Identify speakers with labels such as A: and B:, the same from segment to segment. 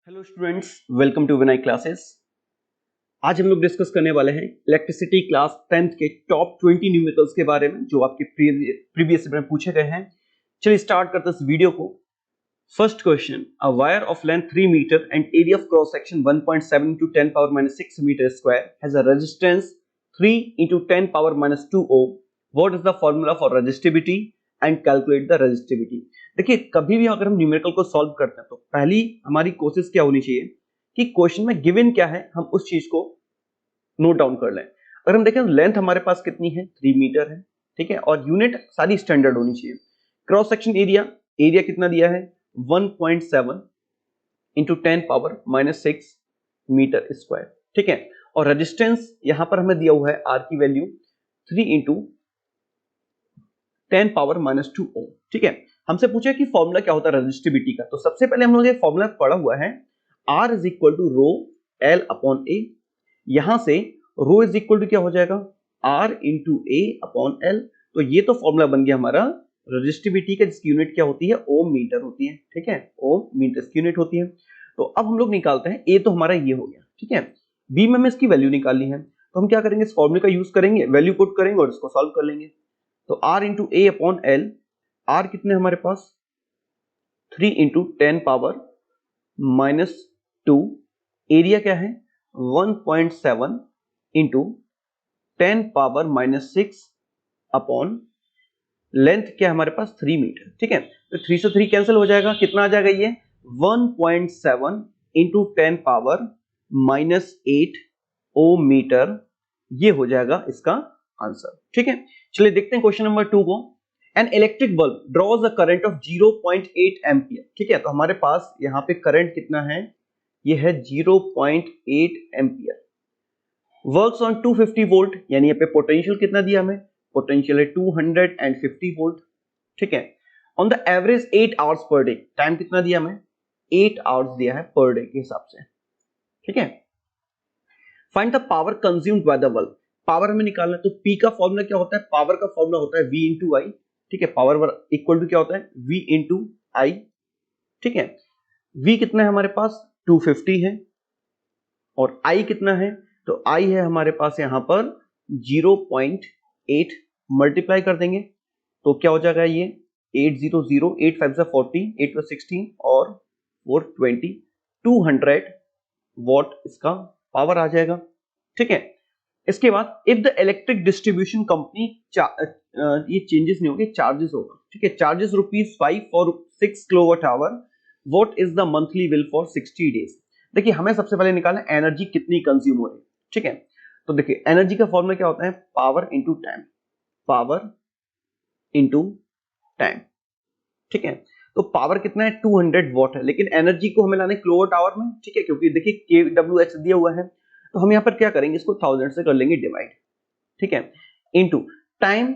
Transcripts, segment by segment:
A: Hello students, welcome to Vinayak classes. आज हम लोग डिस्कस करने वाले हैं इलेक्ट्रिसिटी क्लास 10th के टॉप 20 न्यूमेरिकल्स के बारे में जो आपके प्रीवियस में पूछे गए हैं। चलिए स्टार्ट करते हैं इस वीडियो को। First question, a wire of length 3 metre and area of cross section 1.7 into 10 power -6 meter square has a resistance 3 into 10 power -2 ohm. What is the formula for resistivity and calculate the resistivity? देखिए, कभी भी अगर हम numerical को solve करते हैं तो पहली हमारी कोशिश क्या होनी चाहिए कि क्वेश्चन में गिवन क्या है हम उस चीज को नोट डाउन कर लें। अगर हम देखें लेंथ हमारे पास कितनी है, 3 मीटर है, ठीक है, और यूनिट सारी स्टैंडर्ड होनी चाहिए। क्रॉस सेक्शन एरिया, एरिया कितना दिया है 1.7 इंटू 10 पावर -6 मीटर स्क्वायर, ठीक है, और रेजिस्टेंस यहां पर हमें दिया हुआ है आर की वैल्यू 3 इंटू 10 पावर -2 ओम, ठीक है। हमसे पूछा कि फॉर्मूला क्या होता है रेजिस्टिविटी का, तो सबसे पहले हम लोग ये फॉर्मूला पढ़ा हुआ है R is equal to rho L upon A. यहां से रो इज इक्वल टू क्या हो जाएगा R इंटू ए अपॉन एल। तो ये तो फॉर्मूला बन गया हमारा रेजिस्टिविटी का, जिसकी यूनिट क्या होती है ओम मीटर होती है, ठीक है, ओम मीटर की यूनिट होती है। तो अब हम लोग निकालते हैं, ए तो हमारा ये हो गया, ठीक है, बी में हमें इसकी वैल्यू निकालनी है, तो हम क्या करेंगे इस फॉर्मूले का यूज करेंगे, वैल्यू पुट करेंगे और इसको सॉल्व कर लेंगे। तो R इंटू ए अपॉन एल, R कितने हमारे पास 3 इंटू 10 पावर -2, एरिया क्या है 1.7 इंटू 10 पावर -6 अपॉन लेंथ क्या है हमारे पास 3 मीटर, ठीक है। तो 3 से 3 कैंसिल हो जाएगा, कितना आ जाएगा ये 1.7 इंटू 10 पावर -8 ओम मीटर, ये हो जाएगा इसका आंसर, ठीक है। चलिए देखते हैं क्वेश्चन नंबर 2 को। An electric bulb draws a current of 0.8 ampere, ठीक है, तो हमारे पास यहाँ पे करंट कितना है, ये है 0.8 एम्पियर। वर्क्स ऑन 250 वोल्ट, यानी यहाँ पे पोटेंशियल कितना दिया हमें, पोटेंशियल है 250 वोल्ट, ठीक है। On the average 8 hours per day, time कितना दिया हमें 8 आवर्स दिया है पर डे के हिसाब से, ठीक है। Find the power consumed by the bulb, power हमें निकालना है, तो P का फॉर्मूला क्या होता है, पावर का फॉर्मूला होता है V इंटू आई, ठीक है, पावर इक्वल टू क्या होता है V इंटू आई, ठीक है। V कितना है हमारे पास 250 है और I कितना है, तो I है हमारे पास यहां पर 0.8, मल्टीप्लाई कर देंगे तो क्या हो जाएगा ये 800, 8 5 40, 8 16 और 420, 200 वॉट इसका पावर आ जाएगा, ठीक है। इसके बाद if the electric distribution company, ये चेंजेस नहीं होंगे, चार्जेस होगा, ठीक है, charges ₹5 for 6 kilowatt hour, what is the monthly bill for 60 days. देखिए हमें सबसे पहले निकालना है एनर्जी कितनी कंज्यूम हो रही है, ठीक है। तो देखिए एनर्जी का फॉर्मूला क्या होता है power into time, power into time, ठीक है। तो पावर कितना है 200 वॉट है, लेकिन एनर्जी को हमें लाना है किलोवाट आवर में, ठीक है, क्योंकि देखिए kWh दिया हुआ है, तो हम यहाँ पर क्या करेंगे इसको 1000 से कर लेंगे डिवाइड, ठीक है, इनटू टाइम,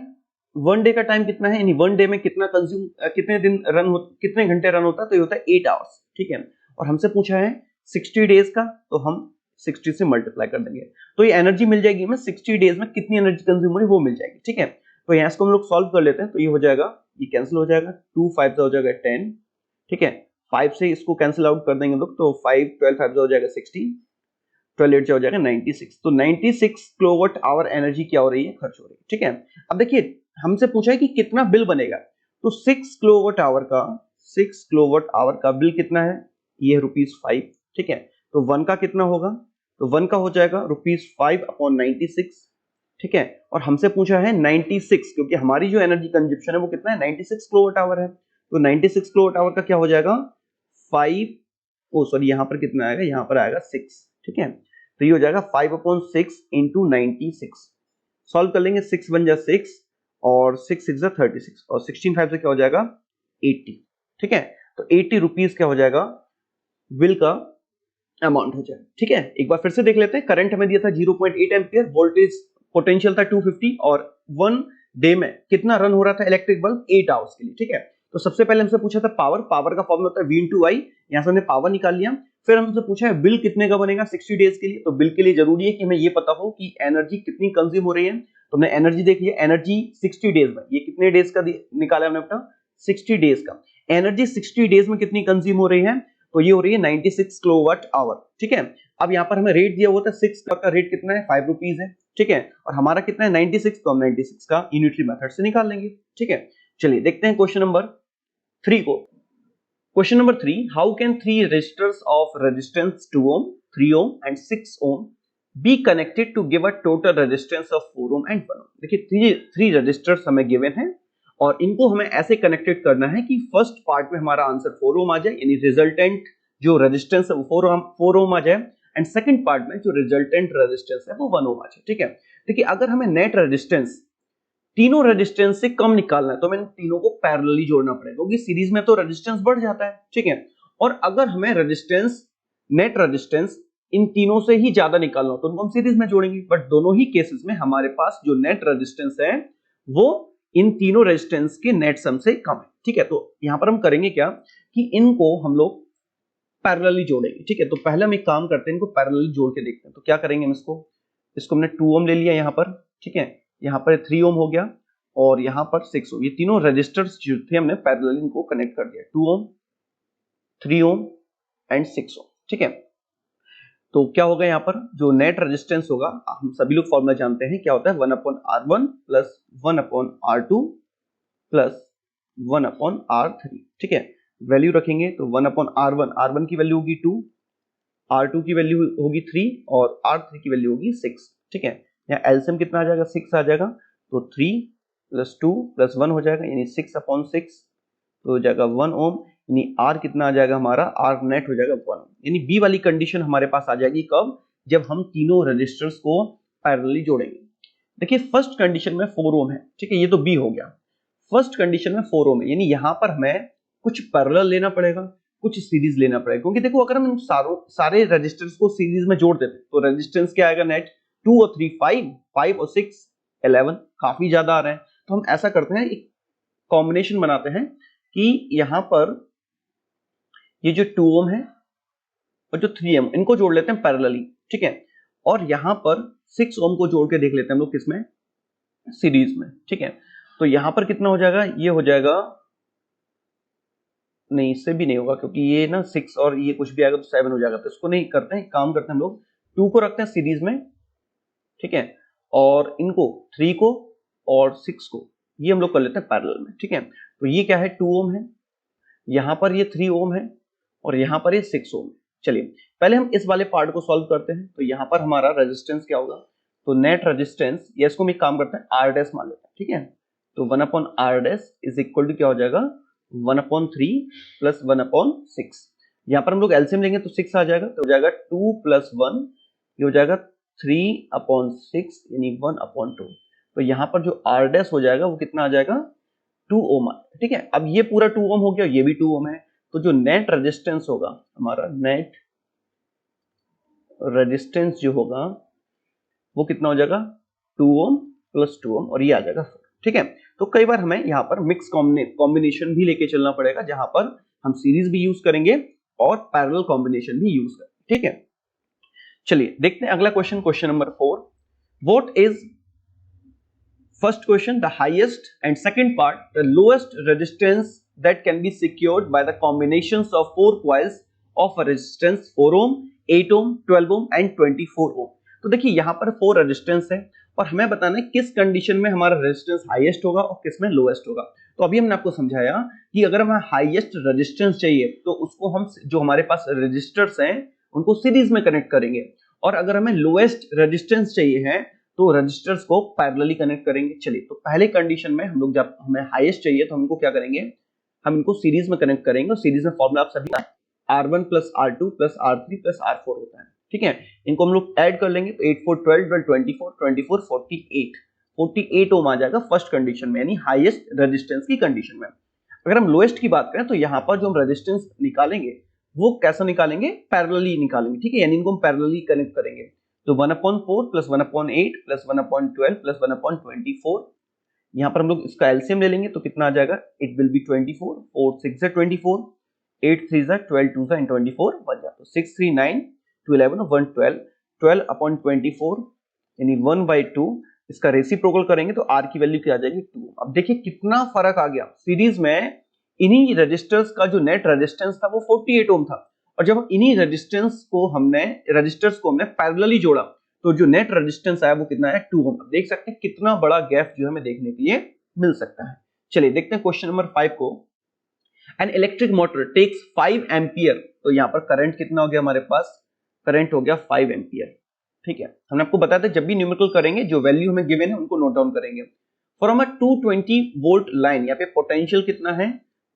A: 1 डे का टाइम कितना है, यानी 1 डे में कितना कंज्यूम, कितने दिन रन हो, कितने घंटे रन होता है, तो ये होता है 8 आवर्स, ठीक है। और हमसे पूछा है 60 डेज का, तो हम 60 से मल्टीप्लाई कर देंगे, तो ये एनर्जी मिल जाएगी हमें 60 डेज में कितनी एनर्जी कंज्यूम हो रही है वो मिल जाएगी, ठीक है। तो यहाँ इसको हम लोग सॉल्व कर लेते हैं, तो ये हो जाएगा, ये कैंसिल हो जाएगा, 2 5 हो जाएगा 10, ठीक है, 5 से इसको कैंसिल आउट कर देंगे लोग, तो 5 12 5 हो जाएगा 60, 12 8 हो जाएगा 96, तो 96 किलोवाट आवर एनर्जी क्या हो रही है खर्च हो रही है, ठीक है। अब देखिए हमसे पूछा है कि कितना बिल बनेगा, तो 6 किलोवाट आवर का बिल कितना है, ये है ₹5, ठीक है। तो 1 का कितना होगा, तो 1 का हो जाएगा ₹5 अपॉन 96, ठीक है, और हमसे पूछा है 96, क्योंकि हमारी जो एनर्जी कंजप्शन है वो कितना है 96 किलोवाट आवर है, तो 96 किलोवाट आवर का क्या हो जाएगा 5, ओ सॉरी यहाँ पर कितना आएगा, यहाँ पर आएगा 6, ठीक है। तो ये हो जाएगा 5 अपॉन 6 इंटू 96, सॉल्व कर लेंगे, 6 बन जा 6 और 6 6 36 और 16 5 से क्या हो जाएगा 80, ठीक है। तो 80 रुपीज क्या हो जाएगा बिल का अमाउंट हो जाएगा, ठीक है। एक बार फिर से देख लेते हैं, करंट हमें दिया था 0.8 एम्पियर, वोल्टेज पोटेंशियल था 250 और 1 डे में कितना रन हो रहा था इलेक्ट्रिक बल्ब 8 आवर्स के लिए, ठीक है। तो सबसे पहले हमसे पूछा था पावर, पावर का फॉर्मूला होता है V इंटू आई, यहां से हमने पावर निकाल लिया। फिर हमसे पूछा है बिल कितने का बनेगा 60 डेज के लिए, तो बिल के लिए जरूरी है कि हमें ये पता हो कि एनर्जी कितनी कंज्यूम हो रही है, तो हमने एनर्जी देख लिया, एनर्जी 60 डेज में, ये कितने डेज का निकाला हमने अपना 60 डेज का, एनर्जी 60 डेज में कितनी कंज्यूम हो रही है, तो ये हो रही है 96 किलोवाट आवर, ठीक है। अब यहाँ पर हमें रेट दिया हुआ था 6 का रेट कितना है 5 रुपीज है, ठीक है, और हमारा कितना है 96, तो हम 96 का यूनिटरी मेथड से निकाल लेंगे, ठीक है। चलिए देखते हैं क्वेश्चन नंबर 3 को। Question number 3, how can 3 resistors of resistance 2 ohm, 3 ohm and 6 ohm be connected to give a total resistance of 4 ohm and 1 ohm। देखिए थ्री रेजिस्टर्स हमें गिवन है और इनको हमें ऐसे कनेक्टेड करना है कि फर्स्ट पार्ट में हमारा आंसर 4 ohm आ जाए, यानी रिजल्टेंट जो रेजिस्टेंस है वो 4 ohm आ जाए, एंड सेकंड पार्ट में जो रिजल्टेंट रेजिस्टेंस है वो 1 ohm आ जाए, ठीक है। देखिए अगर हमें नेट रेजिस्टेंस तीनों रेजिस्टेंस से कम निकालना है तो हमें तीनों को पैरेलली जोड़ना पड़ेगा, क्योंकि सीरीज में तो रेजिस्टेंस बढ़ जाता है, ठीक है। और अगर हमें रेजिस्टेंस नेट रेजिस्टेंस इन तीनों से ही ज्यादा निकालना हो तो उनको हम सीरीज में जोड़ेंगे, बट दोनों ही केसेस में हमारे पास जो नेट रेजिस्टेंस है वो इन तीनों रेजिस्टेंस के नेट सम से कम है, ठीक है। तो यहां पर हम करेंगे क्या कि इनको हम लोग पैरेलली जोड़ेंगे, ठीक है। तो पहले हम एक काम करते हैं, इनको पैरेलली जोड़ के देखते हैं। तो क्या करेंगे हम इसको हमने 2 ohm ले लिया यहाँ पर, ठीक है, यहाँ पर 3 ohm हो गया और यहाँ पर 6 ohm, ये तीनों रेजिस्टर्स जो थे हमने पैरेलली इनको कनेक्ट कर दिया, 2 ohm 3 ohm एंड 6 ohm, ठीक है। तो क्या होगा यहाँ पर जो नेट रेजिस्टेंस होगा, हम सभी लोग फॉर्मूला जानते हैं क्या होता है, 1/R1 plus 1/R2 plus 1/R3, ठीक है। वैल्यू रखेंगे तो 1/R1 की वैल्यू होगी 2, R2 की वैल्यू होगी 3 और R3 की वैल्यू होगी 6, ठीक है। यहाँ एलसीएम कितना आ जाएगा 6 आ जाएगा, तो 3 प्लस 2 प्लस 1 हो जाएगा, यानी 6/6 तो हो जाएगा 1 ohm, यानी R कितना आ जाएगा हमारा, R नेट हो जाएगा 1 ohm। यानी बी वाली कंडीशन हमारे पास आ जाएगी कब, जब हम तीनों रजिस्टर्स को पैरेलली जोड़ेंगे। देखिए फर्स्ट कंडीशन में 4 ohm है, ठीक है, ये तो बी हो गया। फर्स्ट कंडीशन में 4 ohm है, यानी यहाँ पर हमें कुछ पैरेलल लेना पड़ेगा, कुछ सीरीज लेना पड़ेगा, क्योंकि देखो अगर हम सारे रजिस्टर्स को सीरीज में जोड़ देते तो रेजिस्टेंस क्या आएगा नेट, 2 और 3 5 और 6 11, काफी ज्यादा आ रहे हैं। तो हम ऐसा करते हैं, एक कॉम्बिनेशन बनाते हैं कि यहां पर ये जो 2 ohm है और जो 3 ohm इनको जोड़ लेते हैं पैरेलली, ठीक है, और यहां पर 6 ohm को जोड़ के देख लेते हैं हम लोग किसमें, सीरीज में, ठीक है। तो यहां पर कितना हो जाएगा, ये हो जाएगा, नहीं इससे भी नहीं होगा क्योंकि ये ना 6 और ये कुछ भी आएगा तो 7 हो जाएगा, तो इसको नहीं करते हैं, काम करते हैं हम लोग 2 को रखते हैं सीरीज में, ठीक है, और इनको 3 को और 6 को ये हम लोग कर लेते हैं पैरेलल में, ठीक है। तो ये क्या है 2 ohm है, यहां पर ये 3 ohm है और यहां पर ये 6 ohm है। चलिए पहले हम इस वाले पार्ट को सॉल्व करते हैं। तो यहां पर हमारा रेजिस्टेंस क्या होगा, तो नेट रेजिस्टेंस, या इसको हम एक काम करते हैं आर डैश मान लेते हैं, ठीक है। तो 1/R dash is equal to क्या हो जाएगा, 1/3 प्लस 1/6। यहाँ पर हम लोग एलसीएम लेंगे तो 6 आ जाएगा, तो हो जाएगा 2 प्लस 1, ये हो जाएगा 3/6 यानी 1/2। तो यहाँ पर जो आर डैश हो जाएगा वो कितना आ जाएगा 2 ohm, ठीक है। अब ये पूरा 2 ohm हो गया, ये भी 2 ohm है, तो जो नेट रेजिस्टेंस होगा हमारा, नेट रेजिस्टेंस जो होगा वो कितना हो जाएगा 2 ohm प्लस 2 ohm और ये आ जाएगा 4, ठीक है। तो कई बार हमें यहाँ पर मिक्स कॉम्बिनेशन भी लेके चलना पड़ेगा, जहां पर हम सीरीज भी यूज करेंगे और पैरेलल कॉम्बिनेशन भी यूज करेंगे, ठीक है। चलिए देखते हैं अगला question, question number 4, what is first question the highest and second part the lowest resistance that can be secured by the combinations of 4 coils of a resistance 4 ohm 8 ohm 12 ohm and 24 ohm। तो देखिए यहाँ पर 4 resistance है और हमें बताना है किस कंडीशन में हमारा रेजिस्टेंस हाईएस्ट होगा और किस में लोएस्ट होगा। तो अभी हमने आपको समझाया कि अगर हमें हाईएस्ट रेजिस्टेंस चाहिए तो उसको हम जो हमारे पास रेजिस्टर्स हैं उनको सीरीज में कनेक्ट करेंगे, और अगर हमें लोएस्ट रेजिस्टेंस चाहिए है तो रजिस्टर्स को पैरेलली कनेक्ट करेंगे। चलिए तो पहले कंडीशन में हम लोग जब हमें हाईएस्ट चाहिए तो हमको क्या करेंगे, हम इनको सीरीज में कनेक्ट करेंगे, और सीरीज में फॉर्मूला आप सभी R1 plus R2 plus R3 plus R4 होता है, ठीक है। इनको हम लोग ऐड कर लेंगे तो 8 4 12 12 24 24 48 ओम आ जाएगा फर्स्ट कंडीशन में, यानी हाईएस्ट रेजिस्टेंस की कंडीशन में। अगर हम लोएस्ट की बात करें तो यहाँ पर जो हम रेजिस्टेंस निकालेंगे वो कैसा निकालेंगे, पैरेलली निकालेंगे, ठीक है, यानी इनको हम पैरेलली कनेक्ट करेंगे। तो 1/4 प्लस 1/8 प्लस 1/12 प्लस 1/24, यहाँ पर हम लोग इसका एलसीएम ले लेंगे तो कितना आ जाएगा, इट विल बी 24, 4 6 24, 8 3 12 2 एंड 24 बन जाता है, 6 3 9 2 11 1 12 12/24 यानी 1/2। इसका रेसिप्रोकल करेंगे तो आर की वैल्यू क्या आ जाएगी 2। अब देखिए कितना फर्क आ गया, सीरीज में इन्हीं रजिस्टर्स का जो नेट रेजिस्टेंस था वो 48 ओम था और जब इन्हीं रजिस्टेंस को हमने पैरेलली जोड़ा तो जो नेट रेजिस्टेंस आया वो कितना है 2 ओम। देख सकते हैं कितना बड़ा गैप जो हमें देखने के लिए मिल सकता है। चलिए देखते हैं क्वेश्चन नंबर 5 को। An electric motor takes 5 ampere, तो यहाँ पर करंट कितना हो गया हमारे पास, करंट हो गया 5 एम्पियर। ठीक है, हमने आपको बताया था जब भी न्यूमेरिकल करेंगे जो वैल्यू हमें गिवन है उनको नोट डाउन करेंगे। फ्रॉम अ 220 वोल्ट लाइन, यहाँ पे पोटेंशियल कितना है,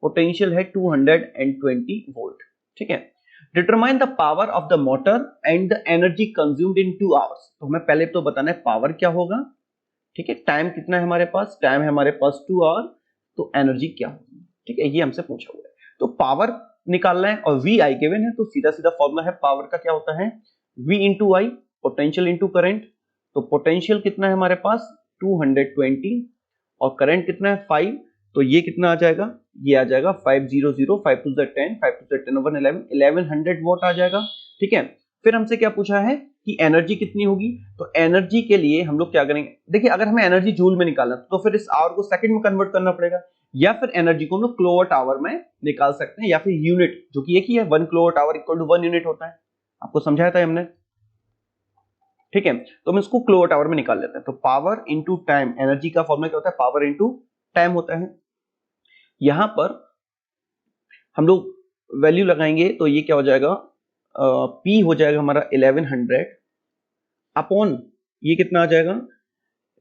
A: पोटेंशियल है 220 वोल्ट। ठीक है, determine the power of the motor and the energy consumed in 2 hours. तो हमें पहले तो बताना है पावर क्या होगा। ठीक है, टाइम कितना है हमारे पास, टाइम है हमारे पास 2 आवर, तो एनर्जी क्या होगी। ठीक है, ये हमसे पूछा हुआ है, तो पावर निकालना है और वी आई गिवन है, तो सीधा सीधा फॉर्मूला है पावर का क्या होता है, V इंटू आई, पोटेंशियल इंटू करंट। तो पोटेंशियल कितना है हमारे पास 220 और करंट कितना है 5, तो ये कितना आ जाएगा, ये आ जाएगा 500, 5 to the 10, 5 to the 10 over 11, 1100 watt आ जाएगा। ठीक है, फिर हमसे क्या पूछा है कि एनर्जी कितनी होगी, तो एनर्जी के लिए हम लोग क्या करेंगे, देखिए अगर हमें एनर्जी जूल में निकालना तो फिर इस आवर को सेकंड में कन्वर्ट करना पड़ेगा, या फिर एनर्जी को हम लोग किलोवाट आवर में निकाल सकते हैं, या फिर यूनिट, जो कि एक ही है, 1 kilowatt hour equal to 1 unit होता है, आपको समझाया था हमने। ठीक है, तो हम इसको किलोवाट आवर में निकाल लेते हैं। तो पावर इंटू टाइम, एनर्जी का फॉर्मूला क्या होता है, पावर इंटू टाइम होता है। यहां पर हम लोग वैल्यू लगाएंगे तो ये क्या हो जाएगा, P हो जाएगा हमारा 1100 अपॉन ये कितना आ जाएगा,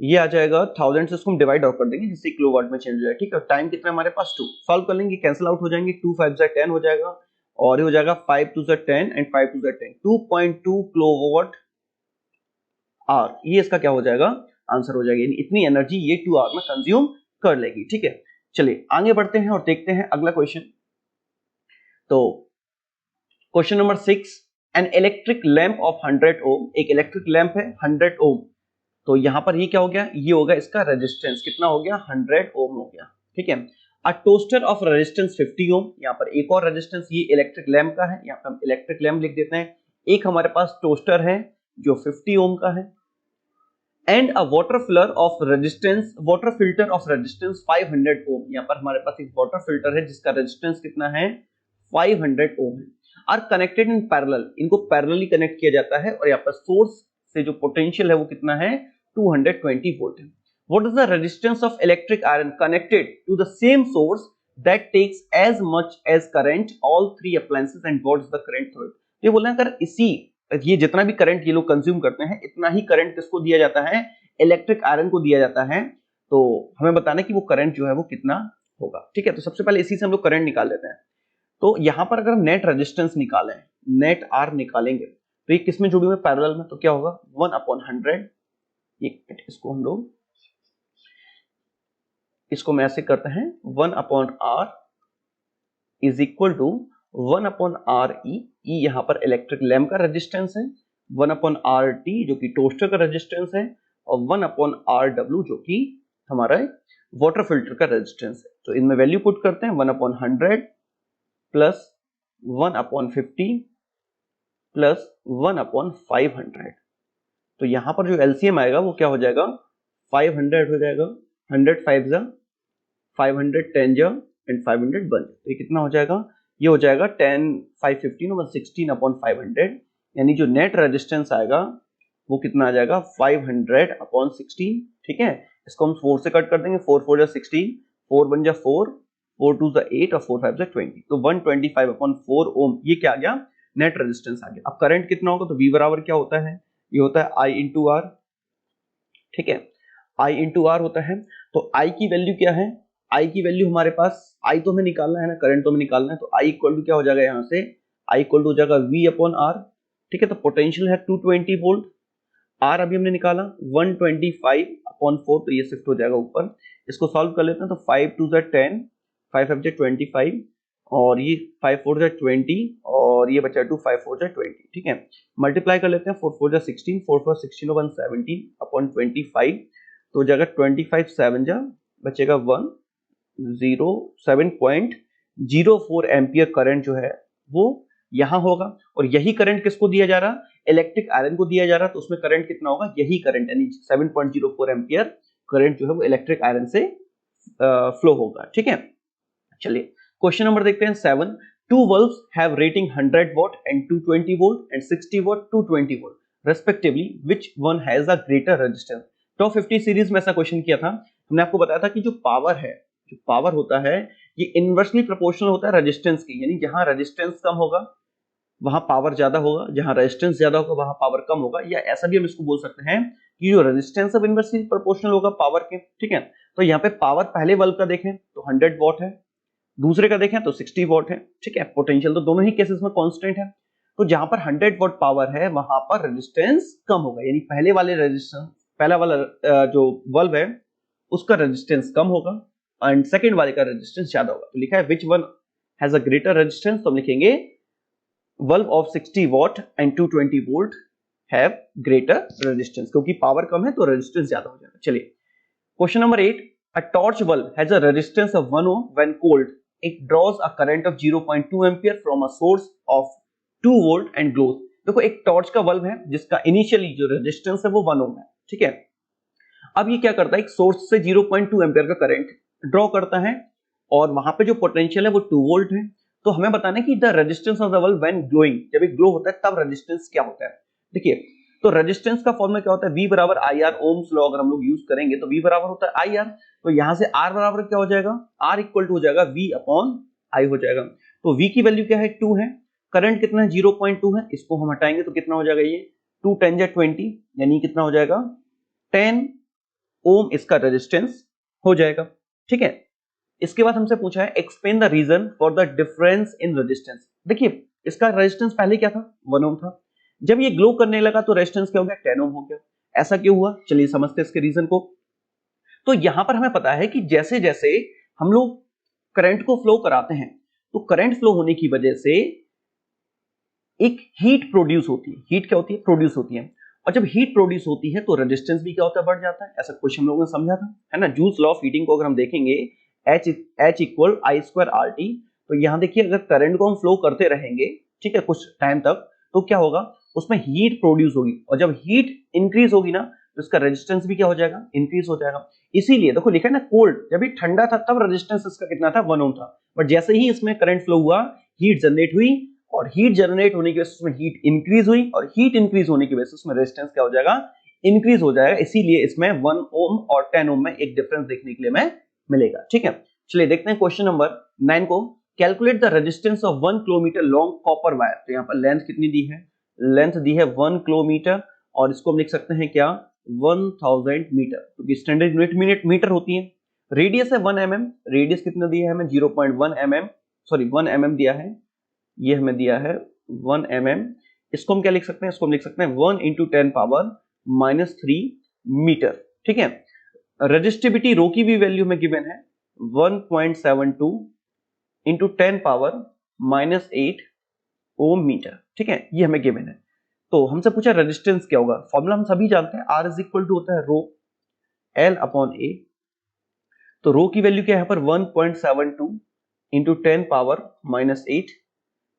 A: ये आ जाएगा 1000 से इसको हम डिवाइड आउट कर देंगे जिससे किलोवाट में चेंज हो जाएगा। ठीक है, टाइम कितना हमारे पास 2, सॉल्व कर लेंगे, कैंसिल आउट हो जाएंगे, 2 5 जा 10 हो जाएगा और ये हो जाएगा 5 2 जा 10 एंड 5 2 जा 10, 2.2 किलोवाट आवर, ये इसका क्या हो जाएगा, आंसर हो जाएगा। यानी इतनी एनर्जी ये 2 आवर में कंज्यूम कर लेगी। ठीक है, चलिए आगे बढ़ते हैं और देखते हैं अगला क्वेश्चन। तो question number 6, an electric lamp of 100 ओम, एक इलेक्ट्रिक लैंप है 100 ओम, तो यहां पर ये क्या हो गया, ये होगा इसका रेजिस्टेंस कितना हो गया, 100 ओम हो गया। ठीक है, अ टोस्टर ऑफ रेजिस्टेंस 50 ओम, यहां पर एक और रेजिस्टेंस ये इलेक्ट्रिक लैंप का है, यहां पर हम इलेक्ट्रिक लैंप लिख देते हैं। एक हमारे पास टोस्टर है जो 50 ओम का है, and a water filter of resistance 500 ओम, यहां पर हमारे पास एक वाटर फिल्टर है जिसका रेजिस्टेंस कितना है 500 ओम है, आर कनेक्टेड इन पैरेलल, इनको पैरेलली कनेक्ट किया जाता है और यहाँ पर सोर्स से जो पोटेंशियल है वो कितना है 220 वोल्ट है। What is the resistance of electric iron connected to the same source that takes as much as current all 3 appliances and what is the current through it. ये बोल रहे हैं अगर इसी ये जितना भी करंट ये लोग कंज्यूम करते हैं इतना ही करंट किसको दिया जाता है, इलेक्ट्रिक आयरन को दिया जाता है, तो हमें बताना है कि वो करंट जो है वो कितना होगा। ठीक है, तो सबसे पहले इसी से हम लोग करंट निकाल लेते हैं। तो यहां पर अगर हम नेट रेजिस्टेंस निकालें, नेट आर निकालेंगे तो ये किसमें जुड़े हुए पैरेलल में, तो क्या होगा 1/100, इसको हम लोग इसको मैं ऐसे करते हैं 1/r is equal to 1/re, ई यहां पर इलेक्ट्रिक लैंप का रेजिस्टेंस है, 1/rt जो कि टोस्टर का रेजिस्टेंस है, और 1/rw जो कि हमारा वाटर फिल्टर का रेजिस्टेंस है। तो इनमें वैल्यू पुट करते हैं 1/100 प्लस 1/50 प्लस 1/500, तो यहां पर जो एलसीएम आएगा वो क्या हो जाएगा 500 हो जाएगा, 100 5 जा 500 10 जा एंड 500 1, तो ये कितना हो जाएगा, ये हो जाएगा 10 515 और 16/500, यानी जो नेट रेजिस्टेंस आएगा वो कितना आ जाएगा 500/16। ठीक है, इसको हम 4 से कट कर देंगे, 4 4 जा 16, 4 1 जा 4, 4 2 जा 8 और 4 5 जा 20, तो 125/4 ओम ये क्या आ गया, नेट रेजिस्टेंस आ गया। अब करंट कितना होगा, तो V बराबर क्या होता है, ये होता है I इंटू आर। ठीक है, I इंटू आर होता है, तो I की वैल्यू क्या है, I की वैल्यू हमारे पास, I तो हमें निकालना है ना, करंट तो हमें निकालना है, तो I इक्वल टू क्या हो जाएगा यहाँ से, I इक्वल टू हो जाएगा V/R। ठीक है, तो पोटेंशियल है 220 वोल्ट, R अभी हमने निकाला 125/4, तो ये शिफ्ट हो जाएगा ऊपर, इसको सॉल्व कर लेते हैं, तो 5 2 जा 10, 5 5 जा 25 और ये 5 4 जा 20 और ये बचा 2 5 4 जा 20। ठीक है, मल्टीप्लाई कर लेते हैं, 4 4 जा 16, 4 4 16 और 1 17/25, तो हो जाएगा 25 7 जा बचेगा 107.04 एम्पियर करंट जो है वो यहां होगा, और यही करंट किसको दिया जा रहा, इलेक्ट्रिक आयरन को दिया जा रहा, तो उसमें करंट कितना होगा, यही करंट यानी 7.04 एम्पियर करंट जो है वो इलेक्ट्रिक आयरन से फ्लो होगा। ठीक है, चलिए क्वेश्चन नंबर देखते हैं 7, Two valves have rating 100 watt and 220 volt and 60 watt 220 volt respectively. Which one has a greater resistance? Top 50 series में ऐसा क्वेश्चन किया था, हमने आपको बताया था कि जो पावर है, जो पावर होता है ये इनवर्सली प्रोपोर्शनल होता है रेजिस्टेंस की, यानी जहां रेजिस्टेंस कम होगा वहां पावर ज्यादा होगा, जहां रेजिस्टेंस ज्यादा होगा वहां पावर कम होगा, या ऐसा भी हम इसको बोल सकते हैं कि जो रेजिस्टेंस अब इनवर्सली प्रोपोर्शनल होगा पावर के, ठीक है। तो यहाँ पे पावर पहले बल्ब का देखें तो 100 वॉट है, दूसरे का देखें तो 60 वॉट है, ठीक है। पोटेंशियल तो दोनों ही केसेस में कांस्टेंट है, तो जहां पर 100 वॉट पावर है वहां पर रेजिस्टेंस कम होगा, यानी पहले वाले रेजिस्टेंस, पहला वाला जो बल्ब है उसका रेजिस्टेंस कम होगा एंड सेकंड वाले का रेजिस्टेंस ज्यादा होगा। तो लिखा है which one has a greater resistance, तो हम लिखेंगे bulb of 60 what and 220 volt have greater resistance, क्योंकि पावर कम है तो रेजिस्टेंस ज्यादा हो जाएगा। चलिए question number 8, a torch bulb has a resistance of 1 ohm when cold. It draws a current of 0.2 ampere from a source of 2 volt and glows. देखो एक torch का बल्ब है जिसका इनिशियली जो रेजिस्टेंस है वो 1 ओम है, ठीक है। अब ये क्या करता है, एक सोर्स से 0.2 एम्पियर का करंट ड्रॉ करता है और वहां पे जो पोटेंशियल है वो 2 वोल्ट है। तो हमें बताना है कि the resistance of the bulb when glowing, जब ये ग्लो होता है तब रेजिस्टेंस क्या होता है। देखिए तो रेजिस्टेंस का फॉर्मूला क्या होता है, V बराबर IR, ओम्स लॉ अगर हम लोग यूज करेंगे तो V बराबर होता है IR, तो यहां से R बराबर क्या हो जाएगा, R इक्वल टू हो जाएगा V अपॉन I हो जाएगा। तो V की वैल्यू क्या है 2 है, करंट कितना है 0.2 है, इसको हम हटाएंगे तो कितना हो जाएगा, ये 2 10 या 20 यानी कितना हो जाएगा 10 ओम इसका रेजिस्टेंस हो जाएगा, ठीक है। इसके बाद हमसे पूछा है explain the reason for the difference in resistance. देखिए इसका रेजिस्टेंस पहले क्या था 1 ओम था, जब ये ग्लो करने लगा तो रेजिस्टेंस क्या हो गया 10 ओम हो गया, ऐसा क्यों हुआ, चलिए समझते हैं इसके रीजन को। तो यहां पर हमें पता है कि जैसे जैसे हम लोग करंट को फ्लो कराते हैं तो करंट फ्लो होने की वजह से एक हीट प्रोड्यूस होती है, हीट क्या होती है प्रोड्यूस होती है, और जब हीट प्रोड्यूस होती है तो रेजिस्टेंस भी क्या होता है बढ़ जाता है, ऐसा कुछ हम लोगों ने समझा था, है ना। जूल्स लॉ ऑफ हीटिंग को अगर हम देखेंगे H equal I square RT, तो यहां देखिए अगर करंट को हम फ्लो करते रहेंगे, ठीक है, कुछ टाइम तक, तो क्या होगा उसमें हीट प्रोड्यूस होगी, और जब हीट इंक्रीज होगी ना तो इसका रेजिस्टेंस भी क्या हो जाएगा इंक्रीज हो जाएगा। इसीलिए देखो लिखा है ना कोल्ड, जब ये ठंडा था तब रेजिस्टेंस इसका कितना था 1 ओम था, बट जैसे ही इसमें करंट फ्लो हुआ हीट जनरेट हुई, और हीट जनरेट होने की वजह से उसमें हीट इंक्रीज हुई, और हीट इंक्रीज होने की वजह से उसमें रेजिस्टेंस क्या हो जाएगा इंक्रीज हो जाएगा। इसीलिए इसमें 1 ओम और 10 ओम में एक डिफरेंस देखने के लिए हमें मिलेगा, ठीक है। चलिए देखते हैं क्वेश्चन नंबर 9 को, calculate the resistance of 1 kilometre long copper wire. तो यहाँ पर लेंथ कितनी दी है, लेंथ दी है 1 किलोमीटर, और इसको हम लिख सकते हैं क्या 1000 मीटर, क्योंकि स्टैंडर्ड यूनिट मीटर होती है। रेडियस है 1 mm, रेडियस कितना दिया है हमें 0.1 mm, सॉरी 1 mm दिया है, ये हमें दिया है 1 mm, इसको हम क्या लिख सकते हैं, इसको हम लिख सकते हैं 1 × 10 पावर -3 मीटर, ठीक है। रेजिस्टिविटी रो की भी वैल्यू में गिवन है 1.72 × 10 पावर -8 ओम मीटर, ठीक है, ये हमें गिवन है। तो हमसे पूछा रेजिस्टेंस क्या होगा, फॉर्मूला हम सभी जानते हैं R इक्वल टू होता है रो L अपॉन A, तो रो की वैल्यू क्या है यहाँ पर 1.72 × 10 पावर -8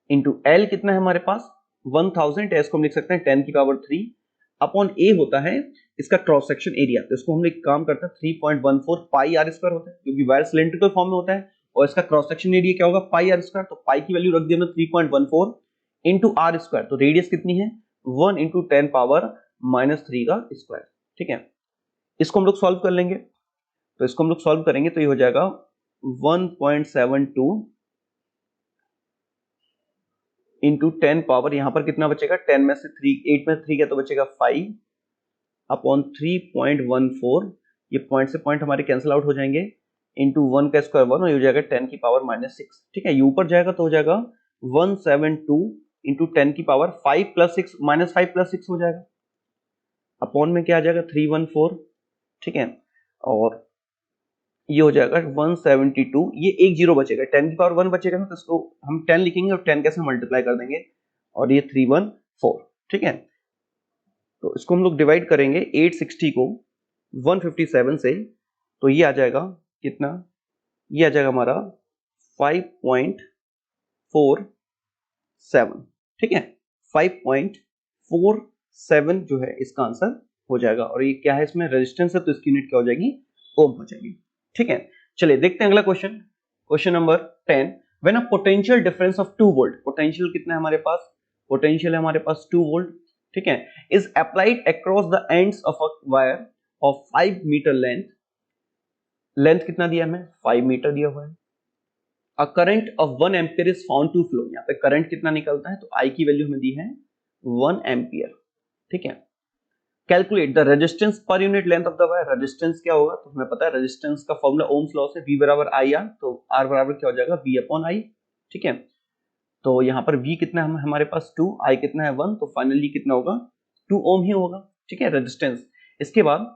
A: इंटू L कितना है हमारे पास 1000 है, इसको हम लिख सकते हैं 10 की पावर 3 अपॉन A होता है इसका क्रॉस सेक्शन एरिया, तो इसको हम एक काम करते हैं 3.14 पाई R स्क्वायर होता है, क्योंकि वायर सिलेंड्रिकल फॉर्म में होता है, और इसका क्रॉस सेक्शन एरिया क्या होगा पाई R स्क्वायर, तो पाई की वैल्यू रख दी हमने 3.14 इंटू R स्क्वायर, तो रेडियस कितनी है 1 × 10 पावर -3 का स्क्वायर, ठीक है। इसको हम लोग सॉल्व कर लेंगे, तो इसको हम लोग सॉल्व करेंगे तो ये हो जाएगा 1.72 इंटू 10 पावर, यहां पर कितना बचेगा 10 में से 3 8 में से 3 गया तो बचेगा 5 अपॉन 3.14, ये पॉइंट से पॉइंट हमारे कैंसिल आउट हो जाएंगे, इंटू 1 का स्क्वायर 1, और ये हो जाएगा 10 की पावर -6, ठीक है। ये ऊपर जाएगा तो हो जाएगा 172 इंटू 10 की पावर 5 + 6 -5 + 6 हो जाएगा, अपॉन में क्या आ जाएगा 314, ठीक है, और ये हो जाएगा 172, ये एक जीरो बचेगा, 10 की पावर 1 बचेगा ना, तो इसको हम 10 लिखेंगे और 10 कैसे मल्टीप्लाई कर देंगे, और ये 314, ठीक है। तो इसको हम लोग डिवाइड करेंगे 860 को 157 से, तो ये आ जाएगा कितना, ये आ जाएगा हमारा 5.47, ठीक है, 5.47 जो है इसका आंसर हो जाएगा, और ये क्या है इसमें रेजिस्टेंस है तो इसकी यूनिट क्या हो जाएगी ओम हो जाएगी, ठीक है। चलिए देखते हैं अगला question, question number 10, when a potential difference of 2 volt, potential कितना है हमारे पास, पोटेंशियल है हमारे पास 2 वोल्ट, ठीक है, is applied across the ends of a wire of 5 metre length, length कितना दिया हमें 5 मीटर दिया हुआ है, a current of 1 ampere is found to flow, यहाँ पे करंट कितना निकलता है, तो आई की वैल्यू हमें दी है 1 एम्पियर, ठीक है। Calculate the resistance per unit length of the wire, resistance क्या होगा, तो हमें पता है रेजिस्टेंस का फॉर्मूला ओम्स लॉ से V बराबर आई आर, तो R बराबर क्या हो जाएगा V अपॉन आई, ठीक है। तो यहाँ पर V कितना है हमारे पास 2, I कितना है 1, तो फाइनली कितना होगा 2 ओम ही होगा, ठीक है, रेजिस्टेंस। इसके बाद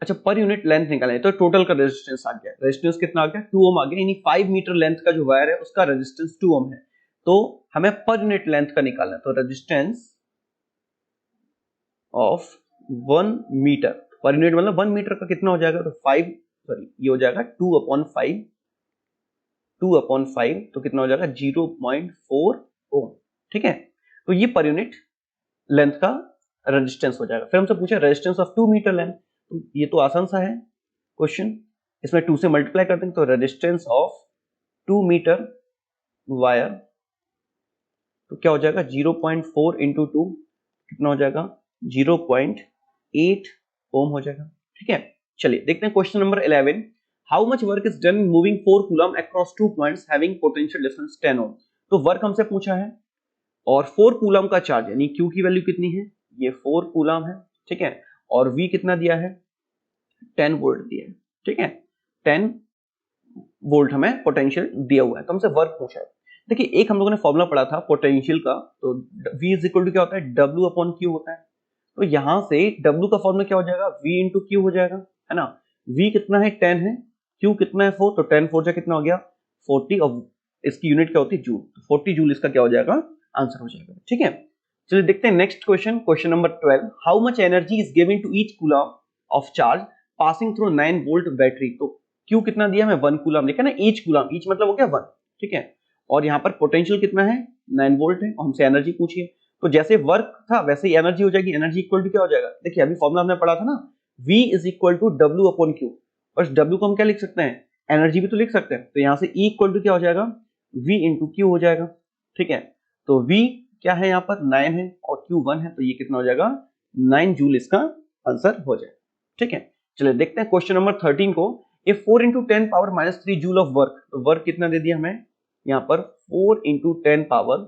A: अच्छा पर यूनिट लेंथ निकालना है, तो टोटल का रेजिस्टेंस आ गया, रेजिस्टेंस कितना आ गया 2 ओम आ गया, यानी 5 मीटर लेंथ का जो वायर है उसका रेजिस्टेंस 2 ओम है, तो हमें पर यूनिट लेंथ का निकालना है, तो resistance of 1 metre, per unit मतलब 1 मीटर का कितना हो जाएगा, तो 5 सॉरी ये हो जाएगा 2 अपॉन 5, 2 अपॉन 5 तो कितना हो जाएगा 0.4 ओम, ठीक है। तो ये पर यूनिट लेंथ का रेजिस्टेंस हो जाएगा। फिर हमसे पूछा रेजिस्टेंस ऑफ 2 मीटर लेंथ, तो ये तो आसान सा है क्वेश्चन, इसमें 2 से मल्टीप्लाई कर देंगे, तो रेजिस्टेंस ऑफ 2 मीटर वायर तो क्या हो जाएगा 0.4 इंटू 2 कितना हो जाएगा 0.8 ओम हो जाएगा, ठीक है। चलिए देखते हैं question number 11, how much work is done moving 4 coulomb across 2 points having potential difference 10 ओम, तो वर्क हमसे पूछा है और 4 कूलम का चार्ज यानी Q की वैल्यू कितनी है, ये 4 कूलम है, ठीक है, और V कितना दिया है 10 वोल्ट दिया है, ठीक है, 10 वोल्ट हमें पोटेंशियल दिया हुआ है, तो हमसे वर्क पूछा है। देखिए एक हम लोगों ने फॉर्मूला पढ़ा था पोटेंशियल का, तो V इज इक्वल टू क्या होता है W अपॉन Q होता है, तो यहां से W का फॉर्मूला क्या हो जाएगा V इंटू Q हो जाएगा, है ना। V कितना है 10 है, Q कितना है 4, तो 10 4 कितना हो गया 40, और इसकी यूनिट क्या होती है जूल, तो 40 जूल इसका क्या हो जाएगा आंसर हो जाएगा, ठीक है। चलिए देखते हैं next question, question number 12, how much energy is given to each coulomb of charge passing through 9 volt battery, तो Q कितना दिया हमें 1 कूलम लिखा ना, ईच कूलम, ईच मतलब हो गया 1, ठीक है, और यहाँ पर पोटेंशियल कितना है 9 वोल्ट है, और हमसे एनर्जी पूछिए, तो जैसे वर्क था वैसे ही एनर्जी हो जाएगी, एनर्जी इक्वल टू क्या हो जाएगा, देखिए अभी फॉर्मूला हमने पढ़ा था ना V is equal to W upon Q, और W को हम क्या लिख सकते हैं एनर्जी भी तो लिख सकते हैं, तो यहाँ से E इक्वल टू क्या हो जाएगा V इंटू Q हो जाएगा, ठीक है, तो V क्या है यहाँ पर 9 है और Q 1 है, तो ये कितना हो जाएगा 9 जूल इसका आंसर हो जाएगा, ठीक है। चलिए देखते हैं क्वेश्चन नंबर 13 को, if 4 into 10 power minus 3 joule of work, तो वर्क कितना दे दिया हमें यहाँ पर 4 into 10 power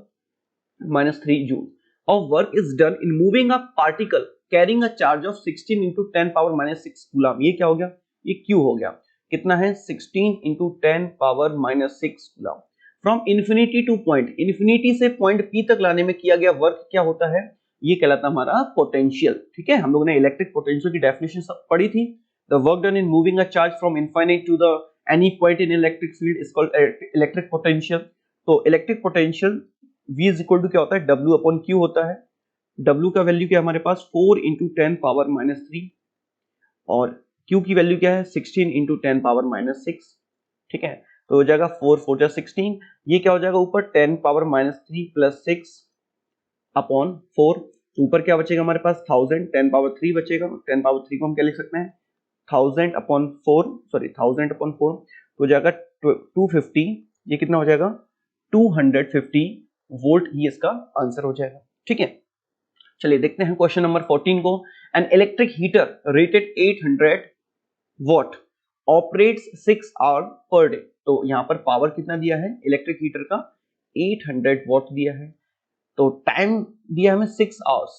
A: minus 3 joule of work is done in moving a particle carrying a charge of 16 into 10 power minus 6 coulomb, ये क्या हो गया ये Q हो गया, कितना है 16 into 10 power minus 6 coulomb, from infinity two point, infinity से पॉइंट P तक लाने में किया गया वर्क क्या होता है, ये कहलाता है हमारा पोटेंशियल, ठीक है। हम लोगों ने इलेक्ट्रिक पोटेंशियल की डेफिनेशन सब पढ़ी थी, the work done in moving a charge from infinite to the any point in electric field is called electric potential, तो electric potential V is equal to क्या होता है W अपॉन Q होता है, W का वैल्यू क्या है हमारे पास 4 इंटू 10 पावर माइनस 3, और Q की वैल्यू क्या है 16 इंटू 10 पावर माइनस 6, ठीक है, तो हो जाएगा 4 4 जा 16, ये क्या हो जाएगा ऊपर 10 पावर माइनस 3 प्लस 6 अपॉन 4, ऊपर क्या बचेगा हमारे पास 1000, 10 पावर 3 बचेगा, 10 पावर 3 को हम क्या लिख सकते हैं 1000 अपॉन 4, सॉरी 1000 अपॉन 4, तो हो जाएगा 250, ये कितना हो जाएगा 250 वोल्ट, ही इसका आंसर हो जाएगा, ठीक है। चलिए देखते हैं क्वेश्चन नंबर 14 को, an electric heater rated 800 watt operates 6 hour per day, तो यहाँ पर पावर कितना दिया है इलेक्ट्रिक हीटर का 800 वॉट दिया है, तो टाइम दिया हमें 6 आवर्स,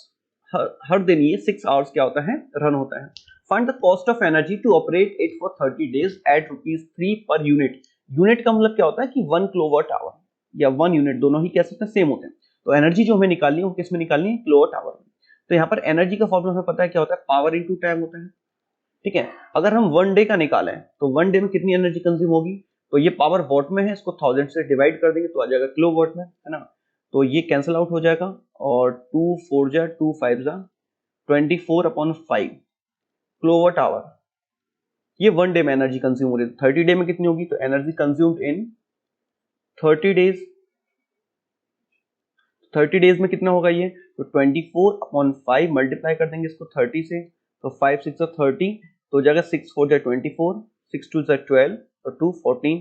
A: हर दिन ये 6 आवर्स क्या होता है रन होता है, find the cost of energy to operate it for 30 days at ₹3 per unit, unit का मतलब क्या होता है कि 1 किलोवाट आवर या 1 यूनिट, दोनों ही कह सकते हैं सेम होते हैं, तो एनर्जी जो हमें निकालनी है वो किस में निकालनी है किलोवाट आवर में, तो यहाँ पर एनर्जी का फॉर्मूला हमें पता है क्या होता है पावर इनटू टाइम होता है, ठीक है। अगर हम 1 डे का निकालें तो 1 डे में कितनी एनर्जी कंज्यूम होगी, तो ये पावर वॉट में है, इसको 1000 से डिवाइड कर देंगे तो आ जाएगा किलोवाट में, है ना, तो ये कैंसिल आउट हो जाएगा, और 2 4 जा 2 5 जा 24 अपॉन 5 किलोवाट आवर, ये 1 डे में एनर्जी कंज्यूम हो रही है, 30 डे में कितनी होगी, तो energy consumed in 30 days, 30 days में कितना होगा ये, तो 24 अपॉन 5 मल्टीप्लाई कर देंगे इसको 30 से, तो 5 6 30, तो हो जाएगा 6 4 जा 24, 6 2 जा 12, और 2 14,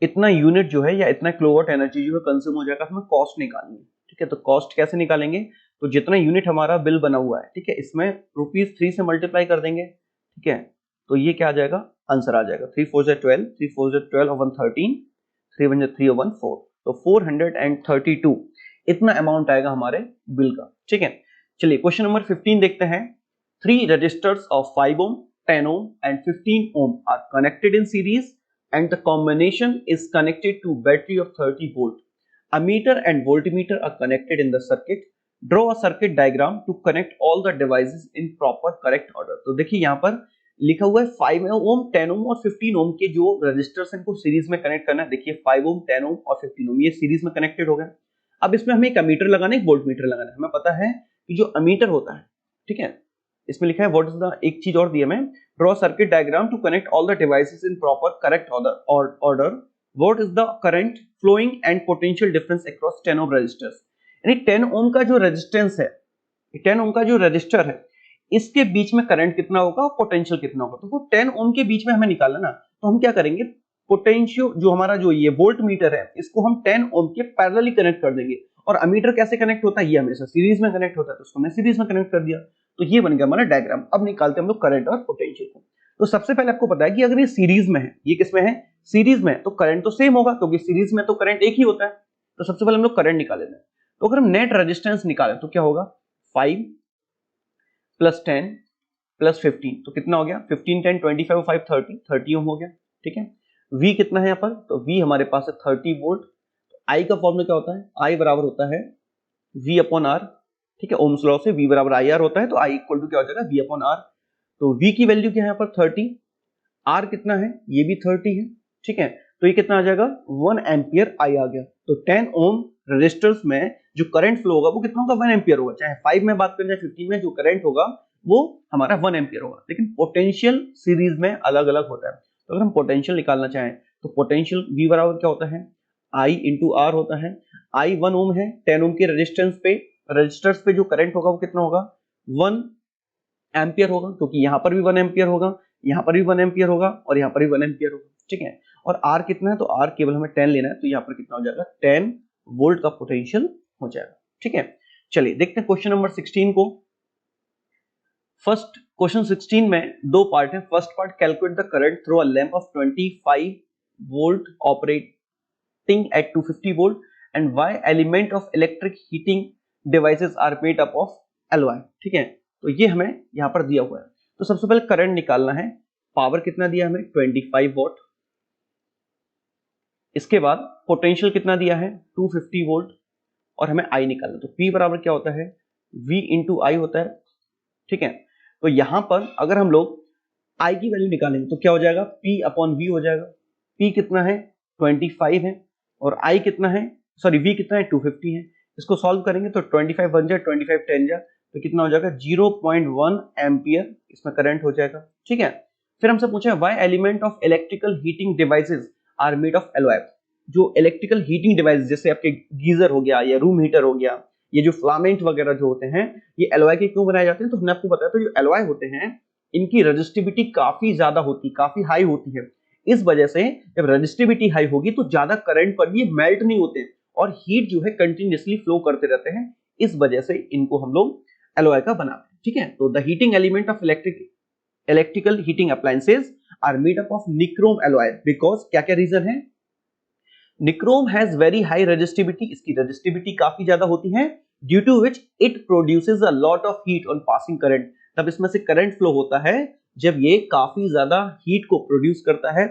A: इतना यूनिट जो है या इतना किलोवाट एनर्जी जो है कंज्यूम हो जाएगा, हमें कॉस्ट निकालनी है। ठीक है, तो कॉस्ट कैसे निकालेंगे, तो जितना यूनिट हमारा बिल बना हुआ है, ठीक है, इसमें ₹3 से मल्टीप्लाई कर देंगे। ठीक है, तो ये क्या आ जाएगा, आंसर आ जाएगा 3 4 12, 3 4 12 और 1 13, 3 1 3 और 1 4, तो 432 इतना अमाउंट आएगा हमारे बिल का। ठीक है, चलिए क्वेश्चन नंबर 15 देखते हैं। 3 registers of 5 ohm, 10 ohm and 15 ohm are connected in series and the combination is connected to battery of 30 volt. A meter and voltmeter are connected in the circuit. Draw a circuit diagram to connect all the devices in proper correct order. तो देखिए यहाँ पर लिखा हुआ है 5 ohm, 10 ohm और 15 ohm के जो रजिस्टर्स इनको सीरीज में कनेक्ट करना है। देखिए 5 ohm, 10 ohm और 15 ohm ये सीरीज में कनेक्टेड हो गए। अब इसमें हमें एक अमीटर लगाना है, एक वोल्टमीटर लगाना है। हमें पता है कि जो अमीटर होता है, ठीक है, इसमें लिखा है व्हाट इज द, एक चीज और दी है हमें, draw circuit diagram to connect all the devices in proper correct order, what is the current flowing and potential difference across 10 ohm resistors. यानी 10 ओम का जो रेजिस्टेंस है, 10 ओम का जो रजिस्टर है, इसके बीच में करंट कितना होगा और पोटेंशियल कितना होगा। तो 10 ओम के बीच में हमें निकालना ना, तो हम क्या करेंगे, पोटेंशियल जो हमारा जो ये वोल्ट मीटर है, इसको हम 10 ओम के पैरेलली कनेक्ट कर देंगे। और अमीटर कैसे कनेक्ट होता है, ये हमेशा सीरीज में कनेक्ट होता है, तो उसको हमने सीरीज में कनेक्ट कर दिया। तो ये बन गया हमारा डायग्राम। अब निकालते हैं हम लोग करंट और पोटेंशियल को। तो सबसे पहले आपको पता है कि अगर ये सीरीज में है, ये किसमें है, सीरीज में, तो करंट तो सेम होगा क्योंकि सीरीज में तो करंट एक ही होता है। तो सबसे पहले हम लोग करंट निकाल लेते हैं। तो अगर हम नेट रेजिस्टेंस निकालें तो क्या होगा, 5 + 10 + 15, तो कितना हो गया, 15 10 25 5 30 ओम हो गया। ठीक है, V कितना है यहाँ पर, तो V हमारे पास है 30 वोल्ट। तो I का फॉर्मूला क्या होता है, I बराबर होता है V/R। ठीक है, ओम्स लॉ से V बराबर IR होता है, तो I इक्वल टू क्या हो जाएगा, V/R। तो V की वैल्यू क्या है यहाँ पर 30, R कितना है, ये भी 30 है। ठीक है, तो ये कितना आ जाएगा, 1 एम्पियर I आ गया। तो 10 ओम रेजिस्टर्स में जो करंट फ्लो होगा वो कितना होगा, 1 एम्पियर होगा। चाहे 5 में बात करें चाहे 15 में, जो करंट होगा वो हमारा 1 एम्पियर होगा। लेकिन पोटेंशियल सीरीज में अलग अलग होता है। तो अगर हम पोटेंशियल निकालना चाहें तो पोटेंशियल V बराबर क्या होता है, I × R होता है। I 1 ओम है, 10 ओम के रजिस्टर्स पे जो करंट होगा वो कितना होगा, 1 एम्पियर होगा, क्योंकि यहाँ पर भी 1 एम्पियर होगा, यहाँ पर भी 1 एम्पियर होगा और यहाँ पर भी 1 एम्पियर होगा। ठीक है, और R कितना है, तो R केवल हमें 10 लेना है, तो यहाँ पर कितना हो जाएगा, 10 वोल्ट का पोटेंशियल हो जाएगा। ठीक है, चलिए देखते हैं क्वेश्चन नंबर 16 को। फर्स्ट क्वेश्चन 16 में दो पार्ट है। First part, calculate the current through a lamp of 25 volt operating at 250 volt and why element of electric heating devices are made up of alloy. ठीक है, तो ये हमें यहाँ पर दिया हुआ है। तो सबसे पहले करंट निकालना है, पावर कितना दिया हमें, 25 वोल्ट। इसके बाद पोटेंशियल कितना दिया है, 250 वोल्ट, और हमें आई निकालना। तो P बराबर क्या होता है, V × I होता है। ठीक है, तो यहां पर अगर हम लोग I की वैल्यू निकालेंगे तो क्या हो जाएगा, P/V हो जाएगा। P कितना है, 25 है, और I कितना है, सॉरी V कितना है, 250 है। इसको सॉल्व करेंगे तो 25 बन जाए, 25 10 जा, तो कितना हो जाएगा, 0.1 एम्पियर इसमें करंट हो जाएगा। ठीक है, फिर हमसे पूछा why element of electrical heating devices are made of alloy. जो इलेक्ट्रिकल हीटिंग डिवाइस जैसे आपके गीजर हो गया या रूम हीटर हो गया, ये जो फ्लामेंट वगैरह जो होते हैं, ये एलॉय के क्यों बनाए जाते हैं, तो हमने आपको बताया, तो जो एलॉय होते हैं इनकी रेजिस्टिविटी काफी ज्यादा होती, काफी हाई होती है। इस वजह से जब रेजिस्टिविटी हाई होगी तो ज्यादा करंट पर भी मेल्ट नहीं होते और हीट जो है कंटिन्यूअसली फ्लो करते रहते हैं। इस वजह से इनको हम लोग एलॉय का बनाते हैं। ठीक है, तो the heating element of electrical heating appliances are made up of nichrome alloy because क्या क्या रीजन है, nichrome has very high resistivity, इसकी रेजिस्टिविटी काफी ज्यादा होती है, due to which it produces a lot of heat on passing current. तब इसमें से करंट फ्लो होता है जब ये काफी ज्यादा हीट को प्रोड्यूस करता है।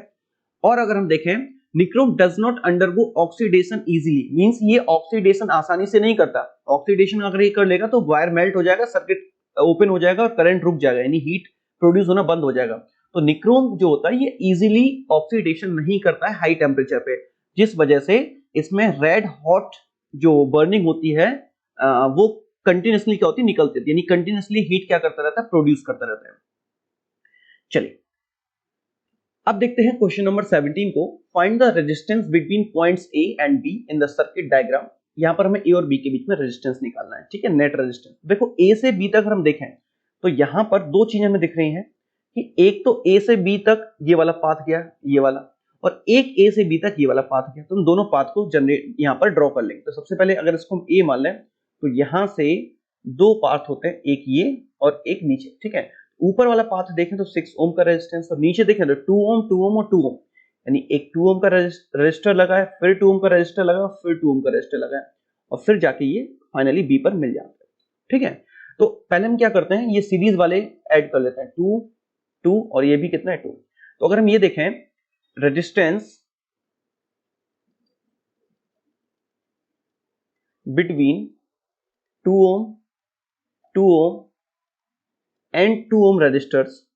A: और अगर हम देखें, nichrome does not undergo oxidation easily, means ये ऑक्सीडेशन आसानी से नहीं करता। ऑक्सीडेशन अगर ये कर लेगा तो वायर मेल्ट हो जाएगा, सर्किट ओपन हो जाएगा और करंट रुक जाएगा, यानी हीट प्रोड्यूस होना बंद हो जाएगा। तो निक्रोम जो होता है ये इजीली ऑक्सीडेशन नहीं करता है हाई टेम्परेचर पे, जिस वजह से इसमें रेड हॉट जो बर्निंग होती है वो कंटिन्यूअसली क्या होती है, निकलती है, यानी कंटिन्यूअसली हीट क्या करता रहता है, प्रोड्यूस करता रहता है। चलिए अब देखते हैं क्वेश्चन नंबर 17 को। Find the resistance between points A and B in the circuit diagram. यहां पर हमें A और B के बीच में रेजिस्टेंस निकालना है। ठीक है, नेट रेजिस्टेंस। देखो A से B तक अगर हम देखें तो यहां पर दो चीजें हमें दिख रही हैं कि एक तो A से B तक ये वाला पाथ गया, ये वाला, और एक ए से बी तक ये वाला पाथ है, तो हम दोनों पाथ को जनरेट यहाँ पर ड्रॉ कर लेंगे। तो सबसे पहले अगर इसको हम ए मान लें तो यहाँ से दो पाथ होते हैं, एक ये और एक नीचे, ठीक है। ऊपर वाला पाथ देखें तो 6 ओम का रेजिस्टेंस, और नीचे देखें तो 2 ओम 2 ओम और 2 ओम, यानी एक 2 ओम का रजिस्टर लगा है, फिर 2 ओम का रजिस्टर लगा, फिर 2 ओम का रजिस्टर लगा है, और फिर जाके ये फाइनली बी पर मिल जाता है, ठीक है। तो पहले हम क्या करते हैं, ये सीरीज वाले ऐड कर लेते हैं, 2 2 और ये भी कितना है 2। तो अगर हम ये देखें resistance between 2 ohm 2 ohm and 2 ohm resistors,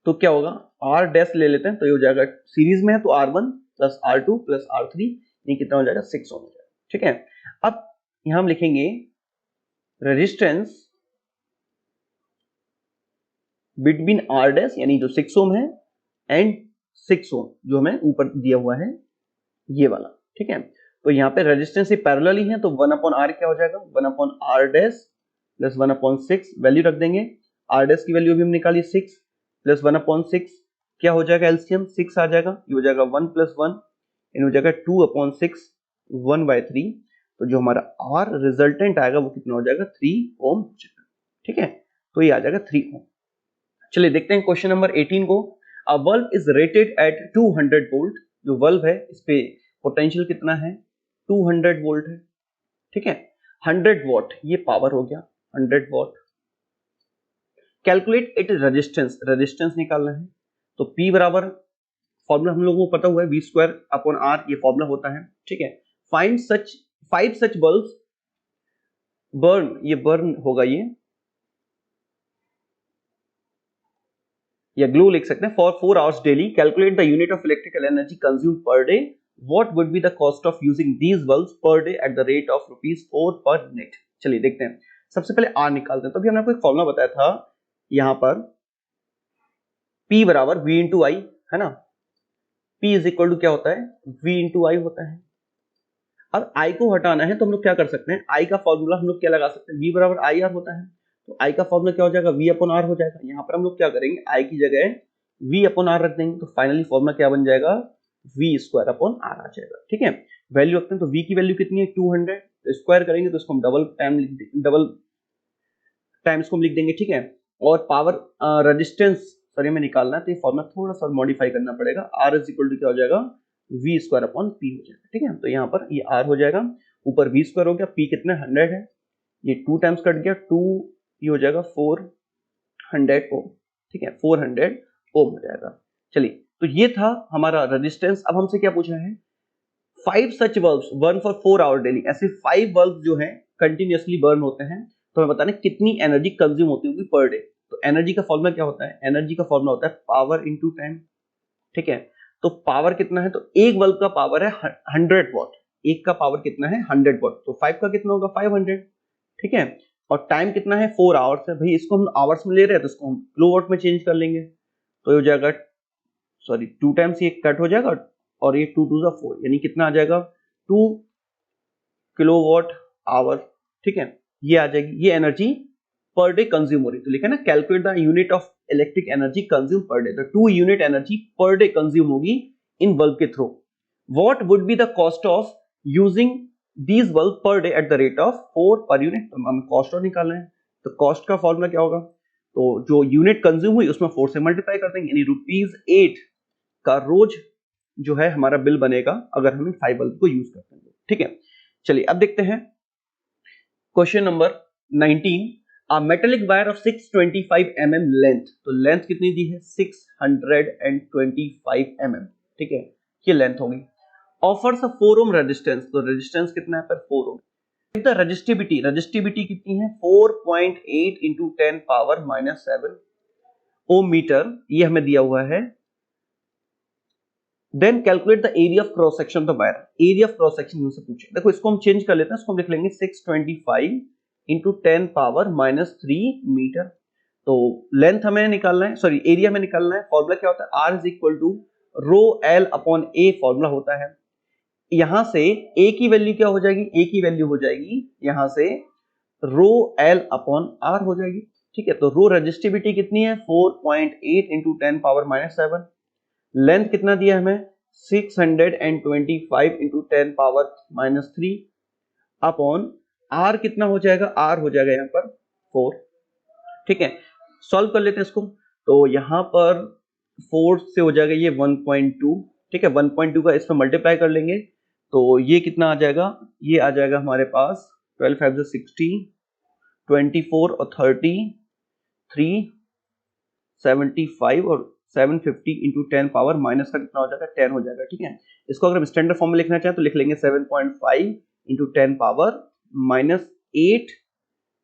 A: तो क्या होगा, आर डैश ले लेते हैं, तो ये हो जाएगा सीरीज में है तो R1 plus R2 plus R3, ये कितना हो जाएगा 6 ओम हो जाएगा, ठीक है। अब यहां हम लिखेंगे रेजिस्टेंस बिटवीन आर डैश यानी जो 6 ओम है एंड 6 ओम जो हमें ऊपर दिया हुआ है ये वाला, ठीक है। तो यहाँ पे रेजिस्टेंस से पैरेलल ही है, तो 1/R क्या हो जाएगा, 1/R डैश प्लस 1/6 वैल्यू रख देंगे, आर डैश की वैल्यू भी हम निकाली 6 प्लस 1/6 क्या हो जाएगा, एलसीएम 6 आ जाएगा, ये हो जाएगा 1 + 1 इन हो जाएगा 2/6 1/3, तो जो हमारा आर रिजल्टेंट आएगा वो कितना हो जाएगा 3 ओम हो जाएगा, ठीक है। तो ये आ जाएगा 3 ओम। चलिए देखते हैं क्वेश्चन नंबर 18 को। अ bulb is rated eight 200 volt, जो बल्ब है इस पे पोटेंशियल कितना है 200 वोल्ट है, ठीक है। 100 वॉट ये पावर हो गया, 100 what. Calculate it resistance, resistance निकालना है, तो P बराबर फॉर्मूला हम लोगों को पता हुआ है V²/R, ये फॉर्मूला होता है, ठीक है। Find such 5 such bulbs burn, ये बर्न होगा ये, या ग्लो लिख सकते हैं, for 4 hours daily, calculate the unit of electrical energy consume per day, what would be the cost of using these bulbs per day at the rate of ₹4 per unit. चलिए देखते हैं, सबसे पहले आर निकालते हैं। तो अभी हमने आपको एक फॉर्मूला बताया था यहां पर P बराबर V इंटू आई, है ना। P इज इक्वल टू क्या होता है, V इंटू आई होता है। अब I को हटाना है तो हम लोग क्या कर सकते हैं, I का फॉर्मूला हम लोग क्या लगा सकते हैं, V बराबर आई आर होता है, तो I का फॉर्मूला क्या हो जाएगा, V/R हो जाएगा। यहाँ पर हम लोग क्या करेंगे, I की जगह V/R रख देंगे, तो फाइनली फॉर्मूला क्या बन जाएगा, V²/R आ जाएगा, ठीक है। वैल्यू रखते हैं, तो V की वैल्यू कितनी है 200, तो स्क्वायर करेंगे तो इसको हम डबल टाइम्स को हम लिख देंगे, ठीक है। और पावर रेजिस्टेंस सॉरी में निकालना है, तो ये फॉर्मूला थोड़ा सा मॉडिफाई करना पड़ेगा, R इज इक्वल टू क्या हो जाएगा V²/P हो जाएगा, ठीक है। तो यहाँ पर ये R हो जाएगा, ऊपर V² हो गया, P कितना 100 है, ये 2 टाइम्स कट गया, 2 ये हो जाएगा 400 ओम, ठीक है, 400 ओम हो जाएगा। चलिए तो ये था हमारा रेजिस्टेंस। अब हमसे क्या पूछ रहे हैं, 5 such bulbs burn for 4 hour daily, ऐसे 5 बल्ब जो हैं कंटिन्यूअसली बर्न होते हैं, तो हमें बताना कितनी एनर्जी कंज्यूम होती होगी पर डे। तो एनर्जी का फॉर्मूला क्या होता है, एनर्जी का फॉर्मूला होता है पावर इंटू टाइम, ठीक है। तो पावर कितना है, तो एक बल्ब का पावर है 100 वॉट, एक का पावर कितना है 100 वॉट, तो 5 का कितना होगा 500, ठीक है। और टाइम कितना है 4 आवर्स है, भाई इसको हम आवर्स में ले रहे हैं तो इसको हम किलोवाट में चेंज कर लेंगे, तो ये हो जाएगा सॉरी 2 टाइम्स ये कट हो जाएगा और ये 2 2 4 यानी कितना आ जाएगा 2 किलोवाट आवर, ठीक है। ये आ जाएगी, ये एनर्जी पर डे कंज्यूम हो रही, तो लिखा है ना calculate the unit of electric energy consume पर डे, तो 2 unit energy per day consume होगी इन बल्ब के through. What would be the cost of using these bulb per day at the rate of 4 per unit, तो हमें cost और निकालना है, तो कॉस्ट का फॉर्मूला क्या होगा, तो जो यूनिट कंज्यूम हुई उसमें 4 से मल्टीप्लाई कर देंगे, यानी ₹8 का रोज जो है हमारा बिल बनेगा अगर हम इन 5 बल्ब को यूज करते हैं, ठीक है। चलिए अब देखते हैं question number 19। A metallic wire of 625 mm length, तो लेंथ कितनी दी है 625 mm, ठीक है, ये लेंथ होगी। ऑफर्स अ 4 ओम रेजिस्टेंस, तो रेजिस्टेंस कितना है पर 4 ओम। द रेजिस्टिविटी, रेजिस्टिविटी कितनी है 4.8 × 10⁻⁻7 ओम मीटर, ये हमें दिया हुआ है। Then calculate the area of cross section of the wire, area of cross section हमसे पूछे, देखो इसको हम चेंज कर लेते हैं, इसको हम लिख लेंगे 625 × 10⁻³ मीटर। तो लेंथ हमें निकालना है, सॉरी एरिया में निकालना है, फॉर्मूला क्या होता है R is equal to ρl/a formula होता है। यहां से a की वैल्यू क्या हो जाएगी, a की वैल्यू हो जाएगी यहां से ρl/r हो जाएगी, ठीक है। तो रो रेजिस्टिविटी कितनी है 4.8 × 10⁻⁷, लेंथ कितना दिया हमें 625 इंटू 10 पावर -3 अपॉन आर कितना हो जाएगा, आर हो जाएगा यहाँ पर 4। ठीक है, सॉल्व कर लेते हैं इसको। तो यहाँ पर 4 से हो जाएगा ये 1.2। ठीक है, 1.2 का इसमें मल्टीप्लाई कर लेंगे तो ये कितना आ जाएगा, ये आ जाएगा हमारे पास 12 5 60, 24 और 30, 375 और 750 इंटू 10 पावर माइनस का कितना हो जाएगा 10 हो जाएगा। ठीक है, इसको अगर हम स्टैंडर्ड फॉर्म में लिखना चाहें तो लिख लेंगे 7.5 इंटू 10 पावर -8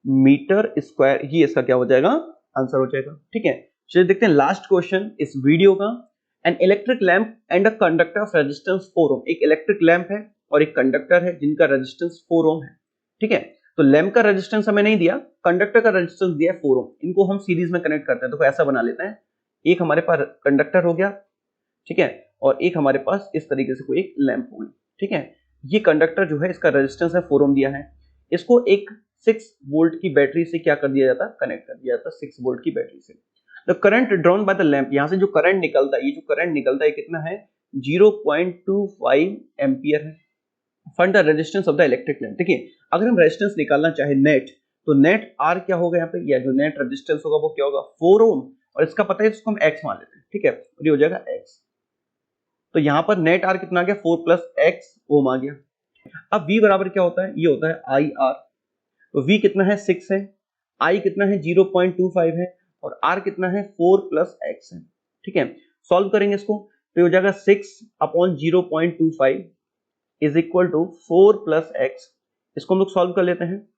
A: मीटर स्क्वायर, ये इसका क्या हो जाएगा, आंसर हो जाएगा। ठीक है, चलिए देखते हैं लास्ट क्वेश्चन इस वीडियो का। An electric lamp and a conductor of resistance 4 ओम, एक इलेक्ट्रिक लैंप है और एक कंडक्टर है जिनका रेजिस्टेंस 4 ओम है। ठीक है, तो लैंप का रेजिस्टेंस हमें नहीं दिया, कंडक्टर का रेजिस्टेंस दिया 4 ओम, इनको हम सीरीज में कनेक्ट करते हैं। तो ऐसा बना लेते हैं, एक हमारे पास कंडक्टर हो गया, ठीक है, और एक हमारे पास इस तरीके से कोई एक लैंप होगी। ठीक है, ये कंडक्टर जो है इसका रेजिस्टेंस है 4 ओम दिया है, इसको एक 6 वोल्ट की बैटरी से क्या कर दिया जाता है, कनेक्ट कर दिया जाता है 6 वोल्ट की बैटरी से। The current drawn by the lamp, यहां से जो करंट निकलता है, ये जो करंट निकलता है कितना है 0.25 एम्पियर है। Find the resistance of the electric lamp. देखिए, अगर हम रेजिस्टेंस निकालना चाहे नेट, तो नेट आर क्या होगा यहाँ पे, या जो नेट रेजिस्टेंस होगा वो क्या होगा 4 ओम, और इसका पता है इसको हम एक्स मान लेते हैं। ठीक है, और ये हो जाएगा एक्स। तो यहाँ पर नेट आर कितना आ गया 4 प्लस एक्स ओम आ गया। अब V बराबर क्या होता है, ये होता है आई आर। तो V कितना है 6 है, I कितना है 0.25 है, और R कितना है 4 प्लस एक्स है। ठीक है, सॉल्व करेंगे इसको तो हो जाएगा 6 upon 0.25 is equal to 4 plus x. इसको हम लोग सॉल्व कर लेते हैं।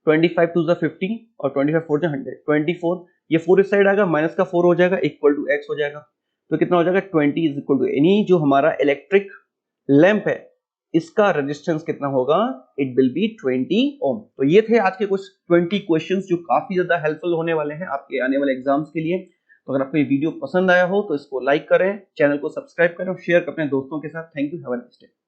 A: 25 टू 50 और 25 4 100, 24, ये 4 इस साइड आएगा, माइनस का 4 हो जाएगा, इक्वल टू एक्स हो जाएगा। तो कितना हो जाएगा 20 इज इक्वल टू, यानी जो हमारा इलेक्ट्रिक लैंप है इसका रेजिस्टेंस कितना होगा, इट विल बी 20 ओम। तो ये थे आज के कुछ 20 क्वेश्चंस जो काफी ज्यादा हेल्पफुल होने वाले हैं आपके आने वाले एग्जाम्स के लिए। तो अगर आपको ये वीडियो पसंद आया हो तो इसको लाइक करें, चैनल को सब्सक्राइब करें और शेयर करें अपने दोस्तों के साथ। Thank you, have a nice day.